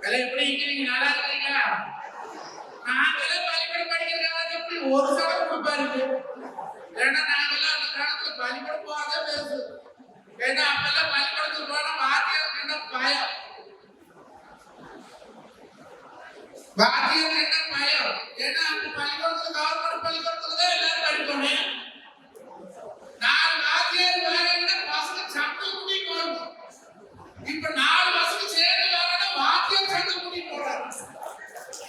எப்படி நீங்க நல்லா இருக்கீங்களா? நாங்கெல்லாம் பள்ளிக்கூடம் படிக்கிறதுக்காக எப்படி ஒரு சடம் கொடுப்பாரு. ஏன்னா நாங்கெல்லாம் அந்த காலத்துல பள்ளிக்கூடம் போகாத பேசு. ஏன்னா அப்பெல்லாம் பள்ளிக்கூடத்துக்கு போனா வாத்தியார் என்ன பயம், வாத்தியார் என்ன பயம். ஏன்னா அப்ப பள்ளிக்கூடத்துல கவர்மெண்ட் பள்ளிக்கூடத்துல தான் எல்லாரும் படிக்கணும். நாலு வாத்தியார் வேற என்ன பசங்க சட்டை குடி போடணும். இப்ப 4 பசங்க சேர்ந்து வரனா வாத்தியார் சட்டை குடி போடுறாரு.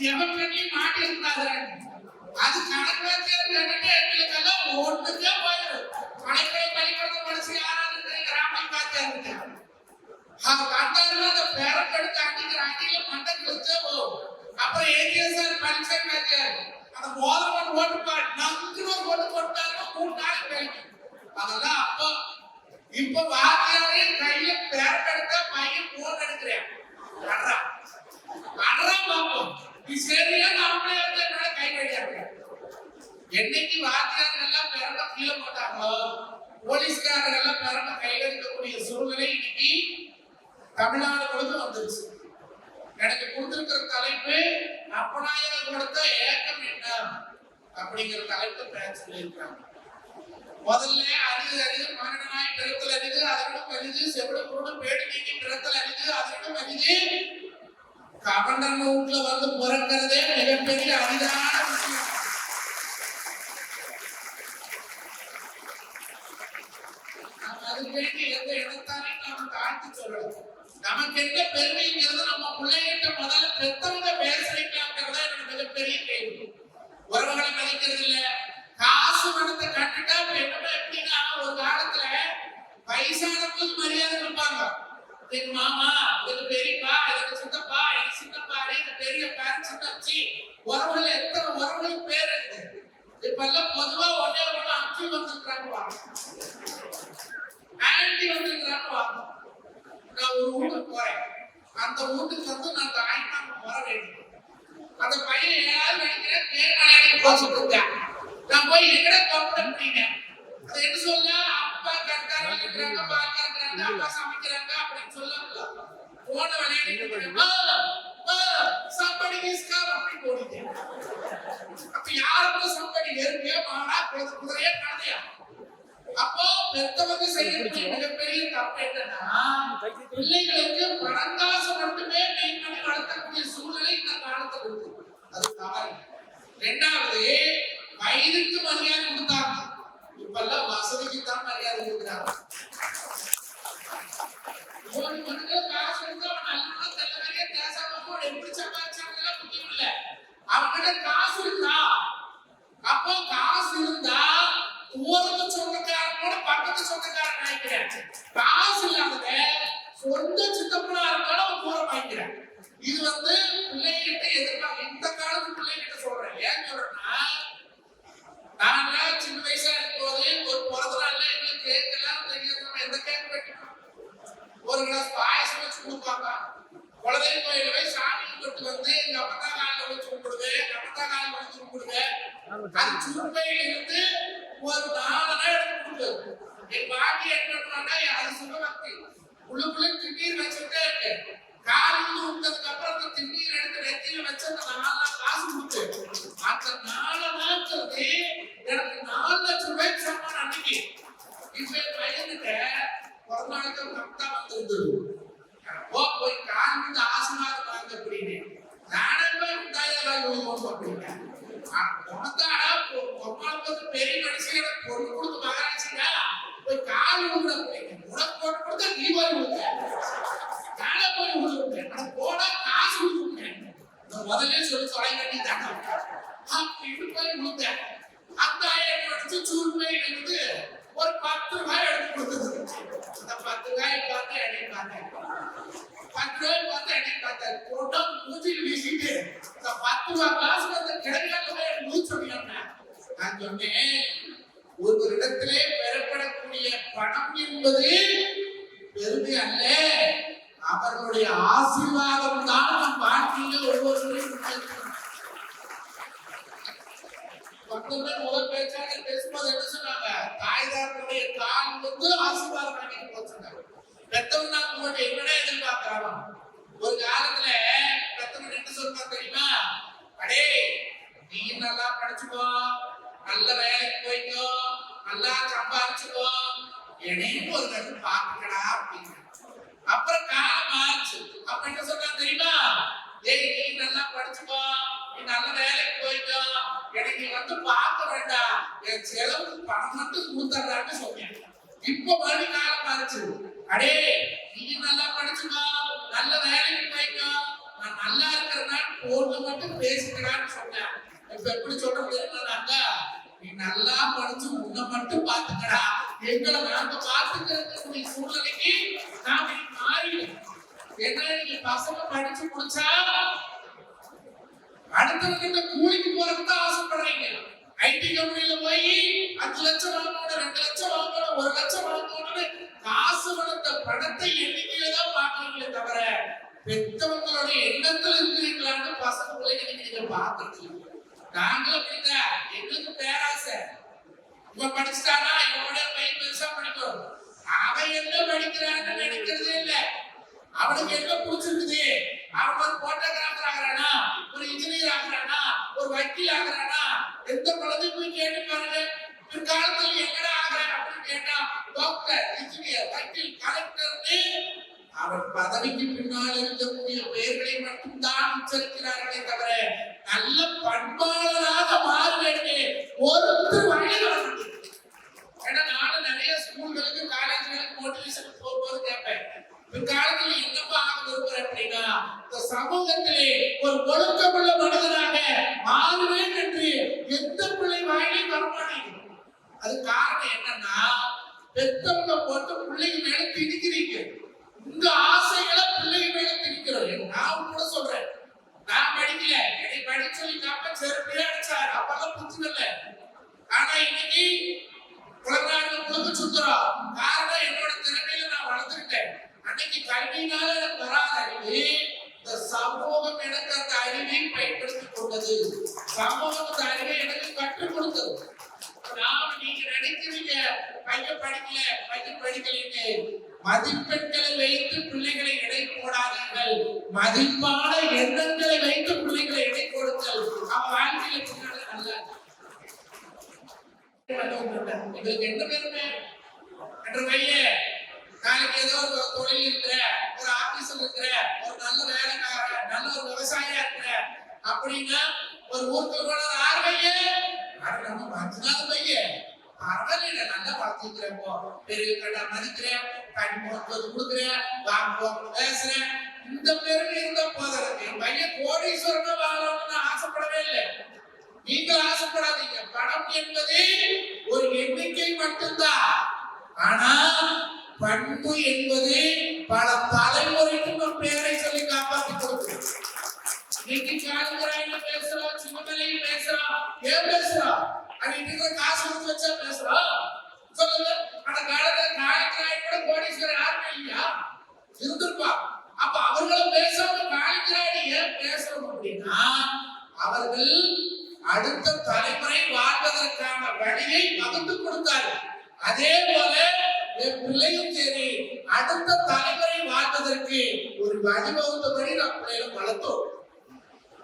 எவன் பண்ணி மாட்டி இருந்தாரு. அது கணக்கு வாத்தியார் கேட்டுட்டு எங்களுக்கெல்லாம் ஒண்ணுக்கே போயிடும். கணக்கு பள்ளிக்கூடத்தை படிச்சு யாராவது கிராமம் வாத்தியார் இருக்காங்க. கண்டாருன்னா அந்த பேரண்ட் எடுத்து அடிக்கிற அடியில மண்டக்கு வச்சே போகும். அப்புறம் ஏஜிஎஸ்ஆர் பரிசை வாத்தியார் அந்த மோதிரம் ஓட்டுப்பாடு நங்குன்னு ஓட்டு போட்டாருன்னா 3 நாளைக்கு கிடைக்கும். அதெல்லாம் அப்போ. இப்ப வாத்தியாரே கையில பேரண்ட் எடுத்தா பையன் போன் எடுக்கிறேன். அட்ரா பாப்போம். இது சரியா நம்மளே வந்து என்னால கை கழியாங்க. என்னைக்கு வாத்தியார்கள் எல்லாம் பேரண்ட கீழே போட்டாங்களோ போலீஸ்காரர்கள் எல்லாம் பேரண்ட கையில இருக்கக்கூடிய சூழ்நிலை இன்னைக்கு தமிழ்நாடு முழுக்க வந்துருச்சு. எனக்கு கொடுத்திருக்கிற தலைப்பு அப்பனாயர் கொடுத்த ஏக்கம் என்ன அப்படிங்கிற தலைப்பு பேச சொல்லியிருக்காங்க. முதல்ல அரிது அரிது மரணனாய் பிறத்தல் அரிது, அதனிடம் அரிது செவிட குருடன் பேடு நீங்கி பிறத்தல் அரிது, அதனிடம் அரிது கவர்னர் வீட்டுல வந்து பிறக்கிறதே மிகப்பெரிய அரிதான விஷயம். அதுக்கு எந்த இடத்தாலையும் நாம தாழ்த்தி சொல்லணும். நமக்கு என்ன பெருமைங்கிறது நம்ம பிள்ளைகிட்ட முதல்ல பெத்தவங்க பேசுறீங்களாங்கிறத எனக்கு மிகப்பெரிய கேள்வி. உறவுகளை மதிக்கிறது இல்ல, காசு பணத்தை கட்டுட்டா என்னமா எப்படின்னா ஒரு காலத்துல வயசானவங்க மரியாதை கொடுப்பாங்க. என் மாமா, எங்க பெரியப்பா, எங்க சித்தப்பா, எங்க சித்தப்பா, எங்க பெரியப்பா, சித்தச்சி, உறவுகள் எத்தனை உறவுகளுக்கு பேர் இருக்கு. இப்ப எல்லாம் பொதுவா ஒன்னே ஒண்ணு அக்கி வந்துருக்காங்க, ஆன்டி வந்துருக்காங்க. நான் ஒரு வீட்டுக்கு போறேன். அந்த வீட்டுக்கு வந்து நான் தாய்மாம போற வேண்டும். அந்த பையன் ஏதாவது நினைக்கிறேன் கேட்க போச்சுட்டு நான் போய் எங்கட கம்பெனி பண்ணிட்டேன். அது என்ன சொல்ல, அப்பா கட்டாரா இருக்கிறாங்க, பாக்கா இருக்கிறாங்க, அப்பா சமைக்கிறாங்க அப்படின்னு சொல்லல. போன விளையாடிட்டு சம்படி இஸ்கார் அப்படி போடுறேன். அப்ப யாருக்கும் சம்படி எருமையா மாடா குதிரையா கழுதையா. அப்போ பெத்தவங்க செய்யக்கூடிய மிகப்பெரிய தப்பு என்னன்னா பிள்ளைகளுக்கு பணங்காசு மட்டுமே மெயின் பண்ணி வளர்த்தக்கூடிய சூழ்நிலை இந்த காலத்துல இருக்கு. அது தவறு. 2வது வயதுக்கு மரியாதை கொடுத்தாங்க. இப்பெல்லாம் வசதிக்கு தான் மரியாதை கொடுக்குறாங்க. ஒரு மனிதன் காசு எடுத்து அவன் நல்லா தெல்ல வரைய தேசாம கூட எப்படி சம்பாதிச்சாங்க முக்கியம் இல்ல. அவன்கிட்ட காசு இருக்கா, அப்போ காசு இருந்தா தூரத்து சொந்தக்காரனோட பக்கத்து சொந்தக்காரன் நினைக்கிறேன். காசு இல்லாதத சொந்த சித்தப்பனா இருந்தாலும் அவன் தூரம் வாங்கிக்கிறேன். இது வந்து பிள்ளைகிட்ட எதிர்பார்க்க இந்த காலத்து பிள்ளைகிட்ட சொல்றேன். ஏன் சொல்றேன்னா, நாங்களாம் சின்ன வயசா இருக்கும்போது ஒரு பிறந்த நாள்ல எங்களுக்கு கேக் எல்லாம் தெரியாத எந்த கேக் வைக்கணும், ஒரு கிளாஸ் பாயசம் வச்சு கொடுப்பாங்க. குலதெய்வ கோயில போய் சாமி கும்பிட்டு வந்து எங்க அப்பத்தா காலில் வச்சு கும்பிடுவேன், எங்க அப்பத்தா காலில் வச்சு கும்பிடுவேன். அது சுருப்பையில இருந்து ஒரு 4 நாள் எடுத்து கொடுக்குது. என் பாட்டி என்ன பண்ணா, அது சுகபக்தி உள்ளுக்குள்ள திண்ணீர் வச்சுட்டே இருக்கு. காலில் விட்டதுக்கு அப்புறம் அந்த திண்ணீர் எடுத்து நெத்தியில வச்சு அந்த 4 நாள் காசு கொடுத்து அந்த 4 நாட்களுக்கு எனக்கு 4 லட்சம் ரூபாய்க்கு சம்பளம் அன்னைக்கு. இப்ப பையனுக்கு ஒரு நாளைக்கு ஒரு கப்தா வந்துருந்தது. போய் கால் வந்து ஆசீர்வாதம் வாங்க அப்படின்னு நானே போய் உண்டாயிரம் அப்படின்னு கொடுத்தாடா பெரிய மனுஷன் பொண்ணு கொடுத்து மகாராட்சியா போய் கால் விடுற அப்படின்னு உனக்கு போட்டு கொடுத்தா நீ போய் விடுங்க, நானே போய் விடுவேன். போனா காசு விடுவேன். முதல்ல சொல்லி தொலை கட்டி தாங்க அப்படின்னு போய் விடுத்தேன். அந்த ஐயம் எடுத்து சூழ்நிலை இருந்து ஒரு 10 ரூபாய் எடுத்து கொடுத்தது. அந்த 10 ரூபாய் பார்த்து எண்ணெய் பார்த்தேன், 10 ரூபாய் பார்த்து எண்ணெய் பார்த்தேன். போட்டோ மூச்சில் வீசிட்டு இந்த 10 ரூபாய் காசு வந்து கிடைக்காத மூச்சொடியாங்க. நான் சொன்னேன், ஒரு இடத்திலே பெறப்படக்கூடிய பணம் என்பது பெருமை அல்ல, அவர்களுடைய ஆசீர்வாதம் தான் நம் வாழ்க்கையில் ஒவ்வொருவரையும் முதல் பேச்சாக பேசும்போது என்ன சொன்னாங்க, தாய்தாரனுடைய கால் வந்து ஆசீர்வாதம் வாங்கிட்டு போச்சுங்க. பெத்தவங்க என்னடா எதிர்பார்க்கிறாங்க. ஒரு காலத்துல அடே நீ நல்லா படிச்சுக்கோ, நல்ல வேலைக்கு போய்க்கோ, நல்லா சம்பாதிச்சுக்கோ, என்னையும் ஒரு கட்டு பாத்துக்கடா அப்படின்னு. அப்புறம் காலம் மாறுச்சு. அப்ப என்ன சொன்னா தெரியுமா? ஏய் நீ நல்லா படிச்சுக்கோ, நீ நல்ல வேலைக்கு போய்க்கோ, எனக்கு நீ வந்து பார்க்க வேண்டாம், என் செலவுக்கு பணம் மட்டும் கொடுத்துட்றான்னு சொன்னேன். இப்ப மறுபடி காலம் மாறுச்சு. அடே நீ நல்லா படிச்சுக்கோ, நல்ல வேலைக்கு போய்க்கோ, நான் நல்லா இருக்கிறேன்னா போட்டு மட்டும் பேசிக்கிறான்னு சொன்னேன். இப்ப எப்படி சொல்ற தெரியுமாங்க? நீ நல்லா படிச்சு உன்னை மட்டும் பாத்துக்கடா, எங்களை நாங்க பாத்துக்கிற சூழ்நிலைக்கு நாம மாறிடும். என்ன நீங்க பசங்க படிச்சு முடிச்சா அடுத்தவங்க கூலிக்கு போறதுக்கு தான் ஆசைப்படுறீங்க. ஐடி கம்பெனில போய் 5 லட்சம் வாங்கணும், 2 லட்சம் வாங்கணும், 1 லட்சம் வாங்கணும்னு காசு வளர்த்த பணத்தை எண்ணிக்கையில தான் பாக்குறீங்களே தவிர பெற்றவங்களுடைய எண்ணத்துல இருக்கிறீங்களான்னு பசங்க பிள்ளைங்க நீங்க பாத்துருக்கீங்க. நாங்களும் அப்படிதான், எங்களுக்கு பேராசை. இவன் படிச்சுட்டானா இவனோட பையன் பெருசா படிக்கும், அவன் என்ன படிக்கிறான்னு நினைக்கிறதே இல்லை. அவனுக்கு என்ன பிடிச்சிருக்குது, அவன் ஒரு போட்டோகிராஃபர் ஆகிறானா, ஒரு இன்ஜினியர் ஆகிறானா, ஒரு வக்கீல் ஆகிறானா, எந்த குழந்தையும் போய் கேட்டு பாருங்க. பிற்காலத்தில் எங்கடா ஆகிறேன் அப்படின்னு கேட்டா டாக்டர், இன்ஜினியர், வக்கீல், கலெக்டர்னு அவர் பதவிக்கு பின்னால் இருக்கக்கூடிய பெயர்களை மட்டும்தான் உச்சரிக்கிறார்களே தவிர நல்ல பண்பாளராக மாற வேண்டும் ஒருத்தர் வழியில் வர முடியும். ஏன்னா நானும் நிறைய ஸ்கூல்களுக்கு காலேஜ்களுக்கு மோட்டிவேஷன் போகும்போது கேட்பேன், பிற்காலத்தில் என்னப்பா ஆக விரும்புறேன் அப்படின்னா இந்த சமூகத்திலே ஒரு ஒழுக்கமுள்ள மனிதனாக மாறுவேன் என்று எந்த பிள்ளை வாயிலையும் வரமாட்டேங்குது. அது காரணம் என்னன்னா பெத்தவங்க போட்டு பிள்ளைங்க மேல திணிக்கிறீங்க. உங்க ஆசைகளை பிள்ளைங்க மேல திணிக்கிறோம். நான் கூட சொல்றேன், நான் படிக்கல, என்னை படிச்சு சொல்லிக்காம செருப்பே அடிச்சாரு, அப்பெல்லாம் புரிஞ்சுக்கல. ஆனா இன்னைக்கு குழந்தைங்க முழுக்க சுத்துறோம். காரணம் என்னோட திறமையில நான் வளர்ந்துருக்கேன். அன்னைக்கு கல்வியினால எனக்கு வராத அறிவு இந்த சமூகம் எனக்கு அந்த அறிவை பயன்படுத்திக் கொண்டது. சமூகம் அந்த அறிவை எனக்கு கற்றுக் கொடுத்தது. நாம நீங்க நினைக்கிறீங்க பையன் படிக்கல பையன் படிக்கலன்னு, மதிப்பெண்களை வைத்து பிள்ளைகளை எடை போடாதீர்கள், மதிப்பான எண்ணங்களை வைத்து பிள்ளைகளை எடை கொடுங்கள். அவன் வாழ்க்கையில பின்னால நல்லா எங்களுக்கு என்ன பெருமை என்ற பையன் நாளைக்கு ஏதோ ஒரு தொழில் இருக்கிற, ஒரு ஆபீஸ்ல இருக்கிற, ஒரு நல்ல வேலைக்காரன், நல்ல ஒரு விவசாயியா இருக்கிற அப்படின்னா ஒரு ஊருக்கு போனது ஆறு பையன், நம்ம மஞ்சளாத பையன் பரவாயில்ல நல்லா வளர்த்துக்கிறேன், பெரிய கடை மதிக்கிறேன், கண் போட்டு கொடுக்குறேன், வாங்க பேசுறேன், இந்த பெருமை இருந்தா போதும். என் பையன் கோடீஸ்வரனா வாழணும்னு ஆசைப்படவே இல்லை. நீங்கள் ஆசைப்படாதீங்க. பணம் என்பது ஒரு எண்ணிக்கை மட்டும்தான். ஆனா பண்பு என்பது பல தலைமுறைக்கு நம் பேரை சொல்லி காப்பாற்றி கொடுக்கும். இன்னைக்கு காலங்கராயில பேசுறோம், சின்னமலையில் பேசுறோம், ஏன் பேசுறோம்? அது காசு கொடுத்து வச்சா பேசுறோம் சொல்லுங்க. அந்த காலத்துல காலங்கராய் கூட கோடீஸ்வரர் யாருமே இல்லையா? இருந்திருப்பா. அப்ப அவர்களும் பேசாம காலங்கராய் ஏன் பேசுறோம் அப்படின்னா அவர்கள் அடுத்த தலைமுறை வாழ்வதற்கான வழியை வகுத்து கொடுத்தார்கள். அதே போல என் பிள்ளையும் சரி அடுத்த தலைமுறை வாழ்வதற்கு ஒரு வழிவகுத்தபடி நம் பிள்ளைகளும் வளர்த்தோம்.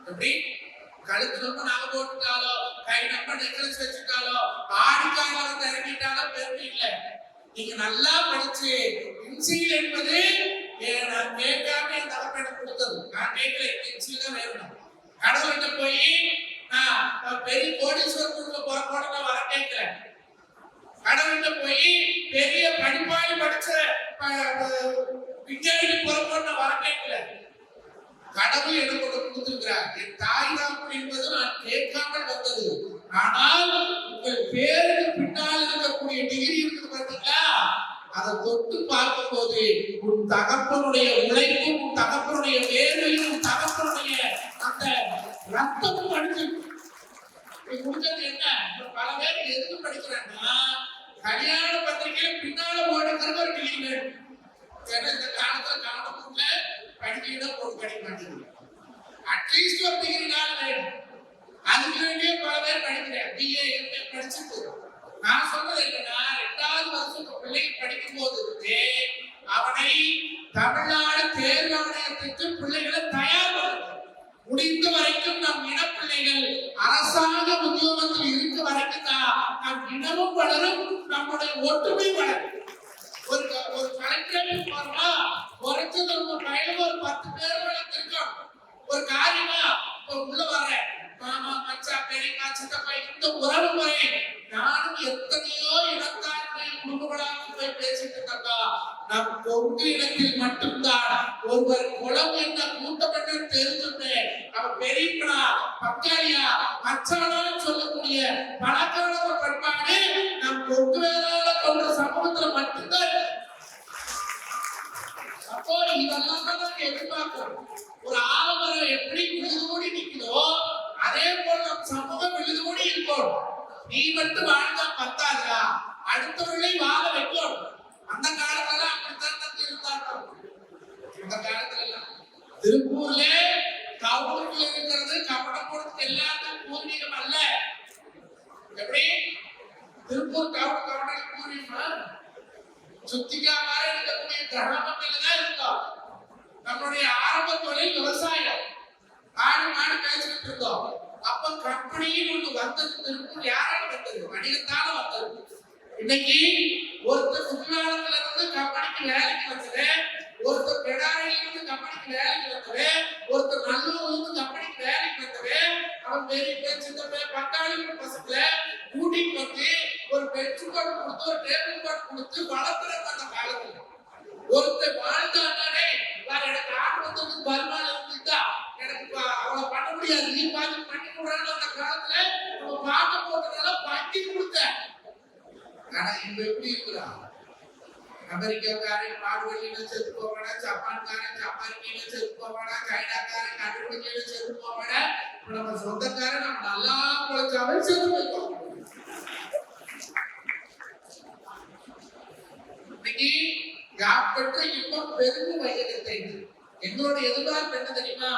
எப்படி கழுத்து ரொம்ப நாங்க போட்டுட்டாலோ, கை நம்ம நெக்லஸ் வச்சுட்டாலோ, ஆடிக்கால வந்து இறங்கிட்டாலோ பெருமை இல்லை. நீங்க நல்லா படிச்சு இன்சில் என்பது நான் கேட்காம என் தலைமையில கொடுத்தது. நான் கேட்கல, இன்சில் தான் வேணும். கடவுள்கிட்ட போய் பெரிய கோடீஸ்வரத்துக்கு போறோட வர கேட்கல. கடவுள்கிட்ட போய் பெரிய படிப்பாளி படிச்ச விஞ்ஞானி போறோட வர கேட்கல. கடவுள் எனக்கு ஒன்று கொடுத்திருக்கிறார். என் தாய் தாப்பன் என்பது நான் கேட்காமல் வந்தது. ஆனால் உங்கள் பேருக்கு பின்னால் இருக்கக்கூடிய டிகிரி இருக்குது பார்த்தீங்களா, அதை தொட்டு பார்க்கும் போது உன் தகப்பனுடைய உழைப்பும், உன் தகப்பனுடைய வேர்வையும், உன் தகப்பனுடைய அந்த ரத்தமும் அடிச்சு முடிஞ்சது. என்ன பல பேர் எதுக்கு படிக்கிறாங்கன்னா கல்யாண பத்திரிகையில பின்னால போடுங்கிறது ஒரு டிகிரி வேணும். இந்த காலத்துல காலத்துல படிக்கணும் போட்டு படிக்க மாட்டேங்குது. அட்லீஸ்ட் ஒரு டிகிரினால வேணும். அதுக்கு வேண்டிய பல பேர் படிக்கிறேன். பிஏ எம்ஏ படிச்சுட்டு நான் சொன்னது என்னன்னா 2வது வருஷத்துக்கு பிள்ளைக்கு படிக்கும் போது அவனை தமிழ்நாடு தேர்வு ஆணையத்திற்கு பிள்ளைகளை தயார் பண்ண முடிந்த வரைக்கும் வரைக்கும் நம் இனப்பிள்ளைகள் அரசாங்க உத்தியோகத்தில் இருக்க வரைக்கும் தான் நம் இனமும் வளரும், நம்முடைய ஒற்றுமை வளரும். ஒரு கலெக்டரேட் போறோமா, குறைச்சது உங்க பையன் ஒரு 10 பேர் வரைக்கும் இருக்கணும். ஒரு காரியமா உள்ள வர்றேன், மாமா மச்சான் பெரியம்மா சித்தப்பா இந்த உறவு முறை நானும் எத்தனையோ இனத்தாருடைய குடும்பங்களாக போய் பேசிட்டு இருந்தா, நம் கொங்கு இனத்தில் மட்டும்தான் ஒருவர் குளம் என்ன கூட்டம் என்ன தெரிஞ்சுட்டு அவன் பெரியப்பா பங்காளியா மச்சானா சொல்லக்கூடிய பழக்கான பண்பாடு நம் கொங்கு வேளாள கொண்ட சமூகத்துல மட்டும்தான். அப்போ இதெல்லாம் தான் எதிர்பார்க்கிறோம். ஒரு ஆலமரம் எப்படி விழுதோடி நிற்குதோ அதே போல நம் சமூகம் விழுதோடி இருக்கணும். நீ மட்டும் வாழ்ந்தா பத்தாதா, அடுத்தவர்களை வாழ வைக்கணும். அந்த காலத்துல அப்படித்தான் இருந்தாங்க. அந்த காலத்துல திருப்பூர்ல டவுனுக்குள்ள இருக்கிறது கவனம் கொடுத்து எல்லாத்துக்கும் பூர்வீகம் அல்ல. எப்படி திருப்பூர் டவுன் கவனம் பூர்வீகமா சுத்திக்காம இருக்கக்கூடிய கிராமங்கள்ல தான் இருந்தோம். நம்மளுடைய ஆரம்ப தொழில் விவசாயம், ஆடு மாடு பேசிட்டு இருந்தோம். அப்ப கம்பெனின்னு ஒண்ணு வந்தது. திருப்பூர் யாரால வந்தது? வணிகத்தால வந்தது. இன்னைக்கு ஒருத்தர் குற்றாலத்துல இருந்து கம்பெனிக்கு வேலைக்கு வந்தது, ஒருத்தர் பெடாரியில இருந்து கம்பெனிக்கு வேலைக்கு வந்தது, ஒருத்தர் நல்லூர்ல இருந்து கம்பெனிக்கு வேலைக்கு வந்தது. அவன் பெரிய சின்ன பட்டாளி பசங்கள கூட்டிட்டு வந்து ஒரு பெட்ரு கோட் கொடுத்து ஒரு டேபிள் கோட் கொடுத்து வளர்த்துறாங்க. அந்த காலத்துல ஒருத்தர் வாழ்ந்தானே எனக்கு ஆடு வந்து வருமானம் இருந்துட்டா எனக்கு அவளை பண்ண முடியாது, நீ பார்த்து பண்ணி கொடுறான்னு அந்த காலத்துல நம்ம பாட்ட போட்டதுனால பண்ணி கொடுத்த. ஆனா இப்ப எப்படி இருக்கிறா? அமெரிக்காக்காரன் பாடுவெளியில செத்து போவானா, ஜப்பான்காரன் ஜப்பானியில செத்து போவானா, சைனாக்காரன் கண்டுபிடிக்கையில செத்து போவானா, நம்ம சொந்தக்காரன் நம்ம நல்லா பொழைச்சாவே செத்து போய்ப்போம். இன்னைக்கு யாப்பற்ற இன்பம் பெருமை வையகத்தை. எங்களோட எதிர்பார்ப்பு என்ன தெரியுமா?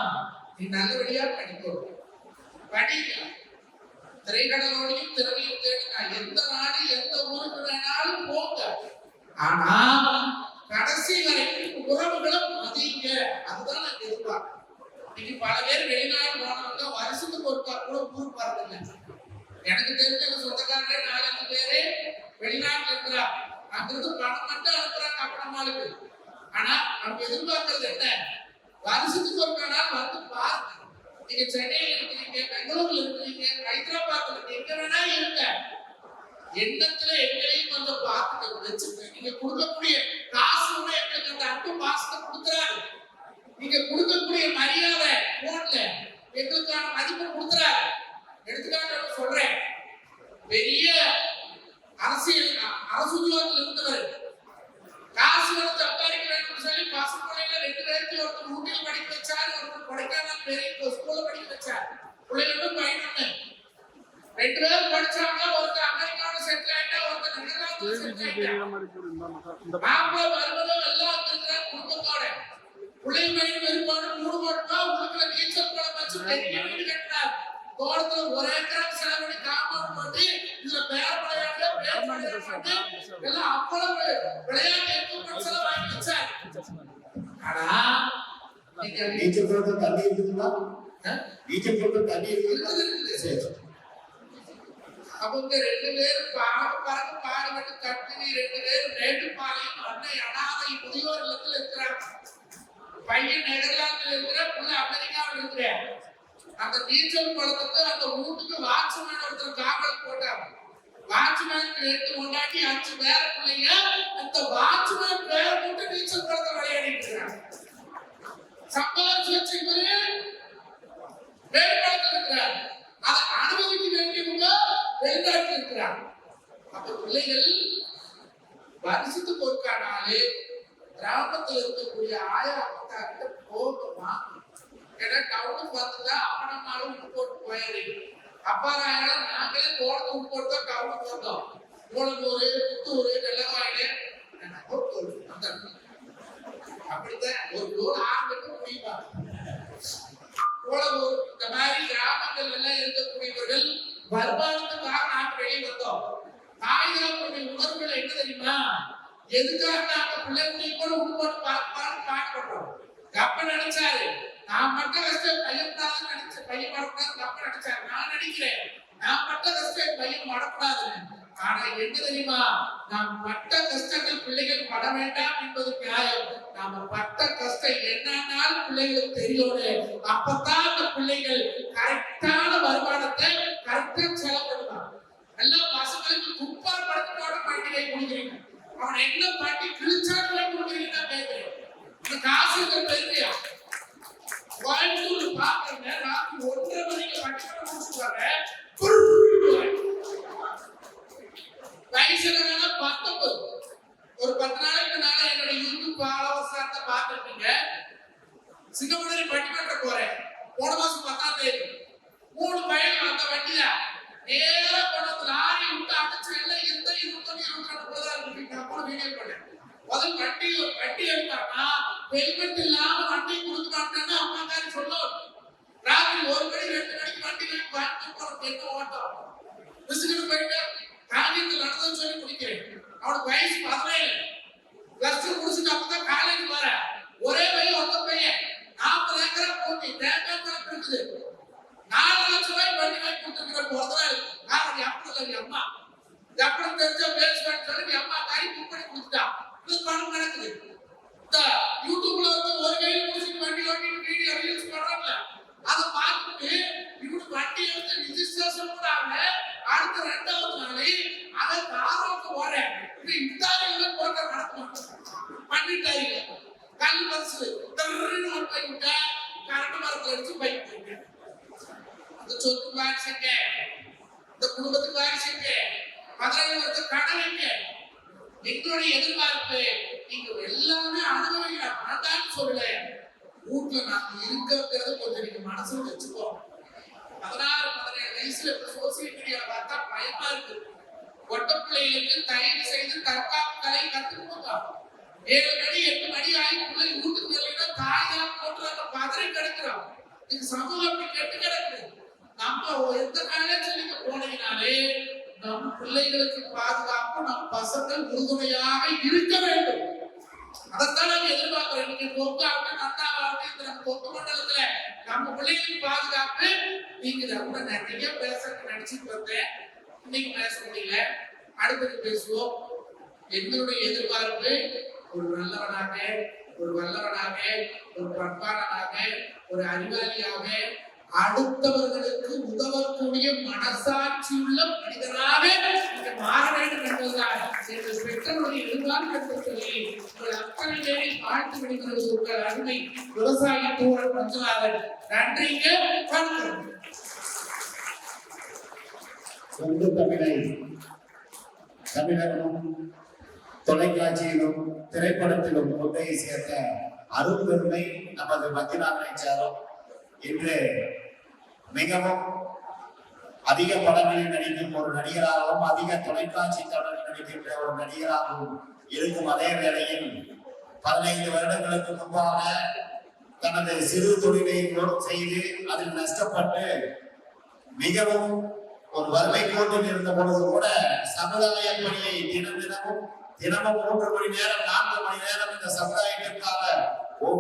நீ நல்லபடியா படிக்கணும், படிக்க திரைக்கடலோடையும் திறமையும் தேடினா எந்த நாடு எந்த ஊருக்கு வேணாலும் போங்க. ஆனா கடைசி வரைக்கும் உறவுகளை மதிங்க. அதுதான் நான் எதிர்பார்க்கிறேன். இன்னைக்கு பல பேர் வெளிநாடு போனவங்க வருஷத்துக்கு ஒருக்கா கூட ஊருக்கு வரதில்லை. எனக்கு தெரிஞ்ச சொந்தக்காரரே 4-5 பேரு வெளிநாட்டுல இருக்கிறாங்க. அங்கிருந்து பணம் மட்டும் அனுப்புறாங்க அப்பனம்மாளுக்கு. ஆனா அவங்க எதிர்பார்க்கறது என்ன? வருஷத்துக்கு ஒரு நாள் வந்து பாருங்க. நீங்க சென்னையில இருக்கிறீங்க, பெங்களூர்ல இருக்கிறீங்க, ஹைதராபாத்ல எங்க வேணா இருங்க, எண்ணத்துல எங்களையும் கொஞ்சம் பார்த்துட்டு வச்சுக்க. நீங்க கொடுக்கக்கூடிய காசு எங்களுக்கு அந்த அன்பு பாசத்தை கொடுக்குறாரு. நீங்க கொடுக்கக்கூடிய மரியாதை போன்ல எங்களுக்கான மதிப்பு கொடுக்குறாரு. எடுத்துக்காட்டு சொல்றேன், பெரிய அரசியல் அரசு உத்தியோகத்தில் இருந்தவர் காசு சம்பாதிக்க வேண்டும் சொல்லி பசங்க 2 பேருக்கு ஒருத்தர் ஊட்டியில் படிக்க வச்சாரு, ஒருத்தர் கொடைக்கானல் பெரிய ஸ்கூல்ல படிக்க வச்சாரு. பிள்ளைகளும் பையனொன்னு 2 பேரும் படிச்சாங்க. ஒருத்தர் அமெரிக்காவில செட்டில் ஆயிட்டா, ஒருத்தர் நெதர்லாந்துல செட்டில் ஆயிட்டா. மாப்பிள்ளை வருவதும் எல்லாம் இருக்கிறாங்க குடும்பத்தோட. பிள்ளை பையன் விருப்பான 3 கோடி உங்களுக்குள்ள நீச்சல் குளம் வச்சு பெரிய வீடு கட்டினார். தோட்டத்துல 1 ஏக்கர் செலவழி காம்பவுண்ட் போட்டு இதுல பேர் விளையாட்டு எல்லாம் அவ்வளவு விளையாட்டு செலவாகி வச்சார். ஆனா நீச்சல் குளத்துல தண்ணி இருக்குதுன்னா, நீச்சல் குளத்துல தண்ணி இருக்குது. அவங்க 2 பேரும் பறக்க பாடுபட்டு கட்டி 2 பேரும் மேட்டுப்பாளையம் அன்னை அனாதை முதியோர் இல்லத்துல இருக்கிறாங்க. பையன் நெதர்லாந்துல இருக்கிற, புள்ள அமெரிக்காவில் இருக்கிற. அந்த நீச்சல் குளத்துக்கு அந்த வீட்டுக்கு வாட்ச்மேன் ஒருத்தர் காவல் போட்டாங்க. வாட்ச்மேன் 2 கொண்டாட்டி 5 பேர பிள்ளைங்க அந்த வாட்ச்மேன் பேர் போட்டு நீச்சல் குளத்தை விளையாடிட்டு இருக்காங்க. சம்பாதிச்சு வச்சுக்கிறது மேற்பாளத்தில் இருக்கிறார். அதை அனுமதிக்க வேண்டியவங்க வெளிநாட்டில் இருக்கிறார். அப்ப பிள்ளைகள் வருஷத்துக்கு ஒருக்கானாலே கிராமத்தில் இருக்கக்கூடிய ஆயா அக்காக்கிட்ட போகணுமா? ஏன்னா டவுனுக்கு வந்துட்டா அப்பனம்மாலும் போட்டு போயிடுறீங்க. அப்பாராயால நாங்களே தோட்டத்தை போட்டு டவுனுக்கு வந்தோம். மூலனூர், புத்தூர், வெள்ளவாயில அப்படித்தான் ஒரு லோன் ஆரம்பிக்க முடியுமா? மூலனூர் இந்த மாதிரி கிராமங்கள் எல்லாம் இருக்கக்கூடியவர்கள் வருமானத்துக்காக நாங்கள் வெளியே வந்தோம். தாய்தாப்புடைய உணர்வுகள் என்ன தெரியுமா? எதுக்காக நாங்க பிள்ளைங்க கூட உட்பட்டு பாடுபடுறோம். அப்ப நினைச்சாரு நான் மட்டும் கஷ்டம் பையன் தான் நினைச்ச பையன் வரக்கூடாது தப்பு நினைச்சாரு. நான் நினைக்கிறேன் நான் பட்ட கஷ்டம் பையன் வரக்கூடாது. ஆனா என்ன தெரியுமா, நாம் பட்ட கஷ்டங்கள் பிள்ளைகள் பட வேண்டாம் என்பது நியாயம். நாம பட்ட கஷ்டம் என்னன்னாலும் பிள்ளைகளுக்கு தெரியும். அப்பதான் அந்த பிள்ளைகள் கரெக்டான வருமானத்தை கரெக்டா செலவு பண்ணுவாங்க. எல்லா பசங்களுக்கு குப்பார் படத்தோட பண்டிகை கொடுக்குறீங்க, அவனை என்ன பாட்டி கிழிச்சாட்டு கொடுக்குறீங்கன்னா கேட்கிறேன். இந்த காசு பெருமையா கோயம்புத்தூர் பாக்குறேங்க, ராத்திரி 1:30 மணிக்கு பண்டிகை முடிச்சுட்டாங்க. வயசுல 19. ஒரு 10 நாளைக்கு முன்னால என்னோட யூடியூப் ஃபாலோவர்ஸ் பார்த்துருப்பீங்க. சிங்கப்பூர் பட்டிமன்ற போறேன். போன மாசம் 10ஆம் தேதி 3 பையன் அந்த வண்டியில நேரா கொண்டு லாரி விட்டு அடிச்சு எல்லாம் எந்த 21 22 போதா இருக்கு. நான் கூட வீடியோ பண்ணேன். முதல் வண்டி எடுத்தாங்கன்னா ஹெல்மெட் இல்லாம வண்டி கொடுக்க மாட்டேன்னு அம்மாக்காரி சொல்லுவோம். ராத்திரி 1 மணி 2 மணிக்கு வண்டி கோயம்புத்தூர் போறது என்ன ஓட்டம் விசுக்கிட்டு போயிட்டு காலேஜ் நடந்ததுன்னு சொல்லி குடிக்கிறேன். அவனுக்கு வயசு 17. பிளஸ் 2 முடிச்சுட்டு அப்பதான் காலேஜ் வர. ஒரே பையன் ஒத்த பையன் 40 ஏக்கரா போட்டி தேங்காய் மரம் இருக்குது. 4 லட்சம் ரூபாய் வண்டி வாங்கி கொடுத்துருக்கிற போறதா இருக்கு. காரணம் அப்படி அம்மா எப்படி தெரிஞ்ச பேசுவேன்னு சொல்லி அம்மா காரி புக் பண்ணி கொடுத்துட்டா. இது பணம் நடக்குது. இந்த யூடியூப்ல வந்து ஒரு கையில முடிச்சுட்டு வண்டி ஓட்டிட்டு வீடியோ ரீல்ஸ் பண்றாங்கல்ல, அதை பார்த்துட்டு இவனு வண்டி எடுத்து ரிஜிஸ்ட்ரேஷன் கூட ஆகல. அடுத்த 2வது நாளை அதை காரோக்கு ஓடுறேன். இது இத்தாலியில போட்ட நடக்கும் பண்ணிட்டாங்க. கல் பஸ் தர்றன்னு ஒரு பை விட்ட கரண்ட் மரத்தில் எடுத்து பைக் போயிட்டேன். அந்த சொத்துக்கு வாரிசுங்க, இந்த குடும்பத்துக்கு வாரிசுங்க, 15 வருஷம் கடனுங்க. எங்களுடைய எதிர்பார்ப்பு நீங்க எல்லாமே அனுபவிக்கலாம். வேண்டாம்னு சொல்லல. வீட்டுல நாம இருக்கிறது கொஞ்சம் நீங்க மனசுல வச்சுக்கோ. 16 17 வயசுல சோசியல் மீடியாவை பார்த்தா பயமா இருக்கு. ஒட்ட பிள்ளைகளுக்கு தயவு செய்து தற்காப்பு கலை கத்துக்கோங்க. 7 மணி 8 மணி ஆகி பிள்ளை வீட்டுக்கு வரலைன்னா தாய்தான் போட்டு அந்த பதறி கிடக்குறோம். இது சமூகம் அப்படி கெட்டு கிடக்குது. நம்ம எந்த காலேஜ்ல போனீங்கனாலே நம் பிள்ளைகளுக்கு பாதுகாப்பு நம் பசங்கள் உறுதுணையாக இருக்க வேண்டும். அதைத்தான் நாங்க எதிர்பார்க்கிறோம். இன்னைக்கு பொக்காகட்டும் நந்தாவாகட்டும் இந்த நம்ம பொக்கு மண்டலத்துல நம்ம பிள்ளைகளுக்கு பாதுகாப்பு. நீங்க ரொம்ப நிறைய பேசுறதுக்கு நினைச்சிட்டு வந்தேன். இன்னைக்கு பேச முடியல, அடுத்தது பேசுவோம். எங்களுடைய எதிர்பார்ப்பு ஒரு நல்லவனாக, ஒரு வல்லவனாக, ஒரு பண்பாளனாக, ஒரு அறிவாளியாக, அடுத்தவர்களுக்கு உதவக்கூடிய மனசாட்சி உள்ள மனிதனாக மாற வேண்டும் என்பதுதான் எங்கள் பெற்றோருடைய எதிர்பார்ப்பு என்று சொல்லி உங்கள் அத்தனை பேரை வாழ்த்து விடுகிறது உங்கள் அருமை விவசாயி தோழர் மஞ்சுநாதன். நன்றிங்க, வணக்கம். சொந்த தமிழை தமிழகம் தொலைக்காட்சியிலும் திரைப்படத்திலும் கொண்டே சேர்த்த அரும்பெருமை நமது மஞ்சுநாதனை சாரும். இன்று மிகவும் அதிக படங்களில் நடிக்கும் ஒரு நடிகராகவும் அதிக தொலைக்காட்சி தொடரில் நடிக்கின்ற ஒரு நடிகராகவும் இருக்கும் அதே வேளையில் 15 வருடங்களுக்கு முன்பாக தனது சிறு தொழிலை செய்து அதில் நஷ்டப்பட்டு மிகவும் ஒரு வறுமை கோட்டில் இருந்த பொழுது கூட சமுதாய பணியை தினமும் 3 மணி நேரம் 4 மணி நேரம் இந்த சமுதாயத்திற்காக